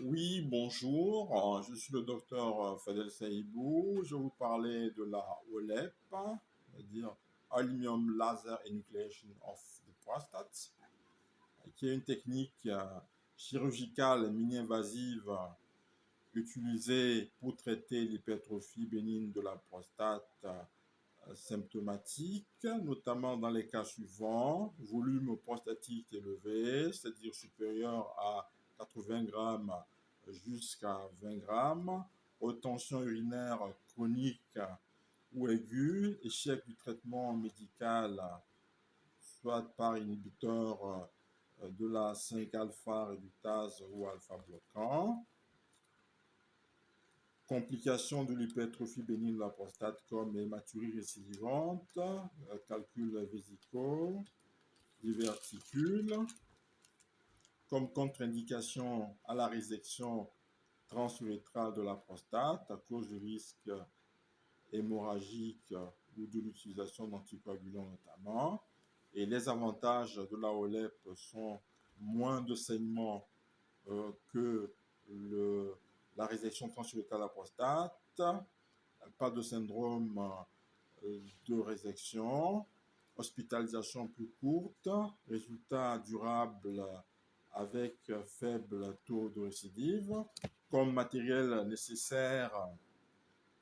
Oui, bonjour, je suis le docteur Fadel Saïbou. Je vais vous parler de la OLEP, c'est-à-dire Aluminium Laser Enucleation of the Prostate, qui est une technique chirurgicale mini-invasive utilisée pour traiter l'hypertrophie bénigne de la prostate symptomatique, notamment dans les cas suivants: volume prostatique élevé, c'est-à-dire supérieur à 80 grammes jusqu'à 20 grammes, retention urinaire chronique ou aiguë, échec du traitement médical, soit par inhibiteur de la 5-alpha réductase ou alpha-bloquant, complications de l'hypertrophie bénigne de la prostate comme hématurie récidivante, calculs vésicaux, diverticules, comme contre-indication à la résection transurétrale de la prostate à cause de risques hémorragiques ou de l'utilisation d'anticoagulants notamment. Et les avantages de la OLEP sont moins de saignement que la résection transurétrale de la prostate, pas de syndrome de résection, hospitalisation plus courte, résultats durables avec faible taux de récidive. Comme matériel nécessaire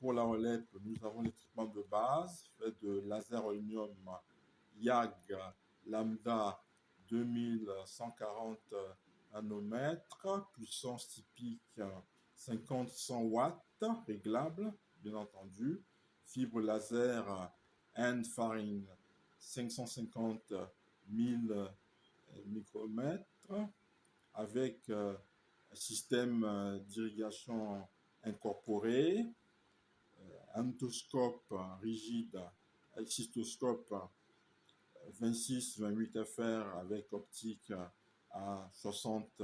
pour la relève, nous avons les traitements de base faits de laser aluminium YAG lambda 2140 nanomètres, puissance typique 50-100 watts, réglable, bien entendu. Fibre laser Endfaring 550 000 micromètres, avec système d'irrigation incorporé, endoscope rigide, cystoscope 26-28 FR avec optique à 60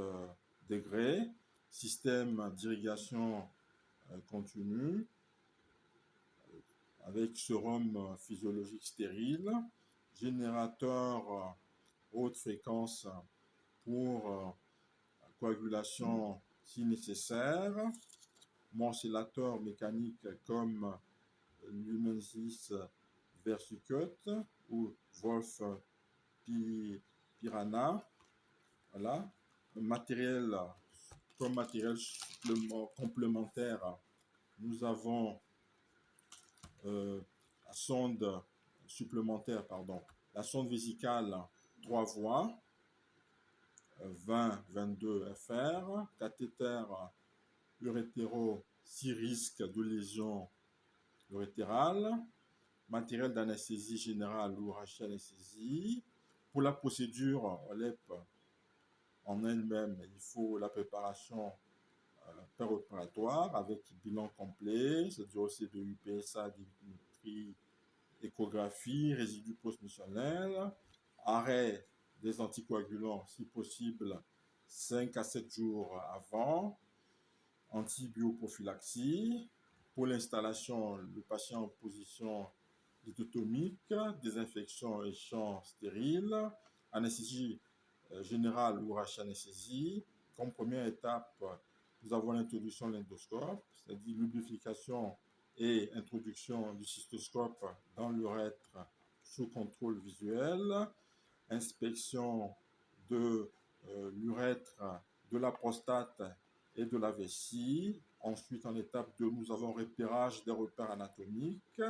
degrés, système d'irrigation continue avec sérum physiologique stérile, générateur haute fréquence pour coagulation si nécessaire, morcellateur mécanique comme Lumensis Versucut ou Wolf Piranha. Voilà. Matériel, comme matériel complémentaire, nous avons la sonde supplémentaire, la sonde vésicale 3 voies, 20-22 FR, cathéter urétéro 6 risques de lésion urétérale, matériel d'anesthésie générale ou rachianesthésie. Pour la procédure OLEP en elle-même, il faut la préparation préopératoire avec bilan complet, c'est-à-dire OCDU, PSA, débitométrie, échographie, résidus post-missionnels, arrêt des anticoagulants si possible 5 à 7 jours avant, antibioprophylaxie. Pour l'installation, le patient en position lithotomique, désinfection et champ stérile, anesthésie générale ou rachianesthésie. Comme première étape, nous avons l'introduction de l'endoscope, c'est-à-dire lubrification et introduction du cystoscope dans l'urètre sous contrôle visuel, inspection de l'urètre, de la prostate et de la vessie. Ensuite, en étape 2, nous avons repérage des repères anatomiques,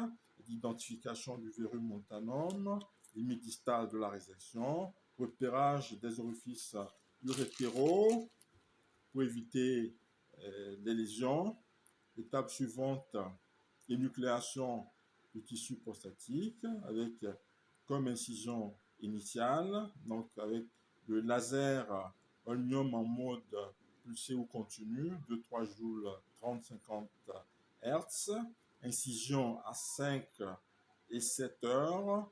l'identification du verrue montanum, limite distale de la résection, repérage des orifices urétéraux pour éviter les lésions. Étape suivante, énucléation du tissu prostatique avec comme incision initiale, donc avec le laser aluminium en mode pulsé ou continu, 2-3 joules, 30-50 Hz, incision à 5 et 7 heures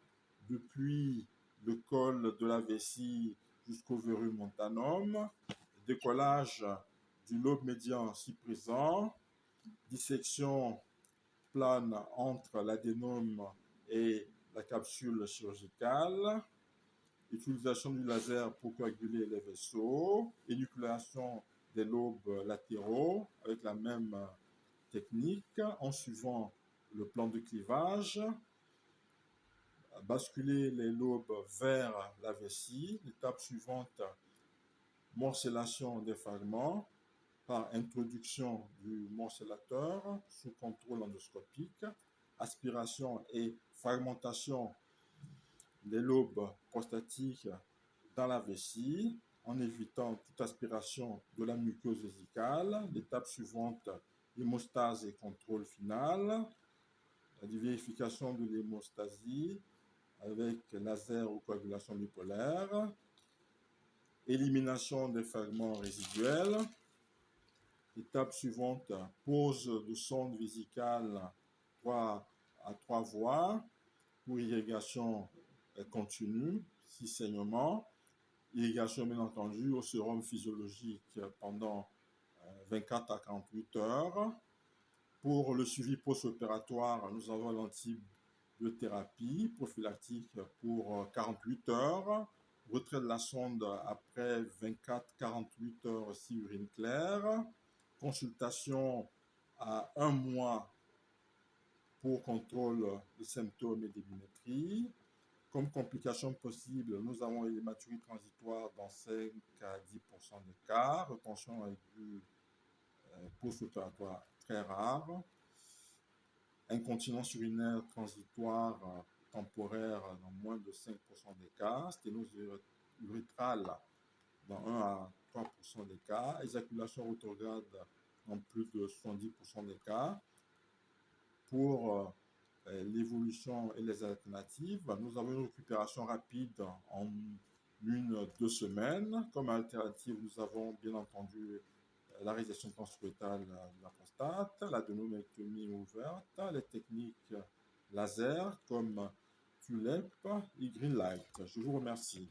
depuis le col de la vessie jusqu'au verrue montanum, décollage du lobe médian si présent, dissection plane entre l'adénome et la capsule chirurgicale, utilisation du laser pour coaguler les vaisseaux, énucléation des lobes latéraux avec la même technique en suivant le plan de clivage. Basculer les lobes vers la vessie. L'étape suivante, morcellation des fragments par introduction du morcellateur sous contrôle endoscopique, aspiration et fragmentation des lobes prostatiques dans la vessie en évitant toute aspiration de la muqueuse vésicale. L'étape suivante, hémostase et contrôle final, la vérification de l'hémostasie avec laser ou coagulation bipolaire, élimination des fragments résiduels. Étape suivante, pose de sonde vésicale 3 à 3 voies pour irrigation continue, 6 saignements. Irrigation, bien entendu, au sérum physiologique pendant 24 à 48 heures. Pour le suivi post-opératoire, nous avons l'antibiothérapie prophylactique pour 48 heures. Retrait de la sonde après 24-48 heures si urine claire. Consultation à 1 mois pour contrôle des symptômes et d'épimétrie. Comme complications possibles, nous avons l'hématurie transitoire dans 5 à 10% des cas, retention aiguë post-opératoire très rare, incontinence urinaire transitoire temporaire dans moins de 5% des cas, sténose urétrale dans 1 à 3% des cas, éjaculation rétrograde dans plus de 70% des cas. Pour l'évolution et les alternatives, nous avons une récupération rapide en 1-2 semaines. Comme alternative, nous avons bien entendu la réalisation transurétale de la prostate, l'adénomectomie ouverte, les techniques laser comme TULEP et Greenlight. Je vous remercie.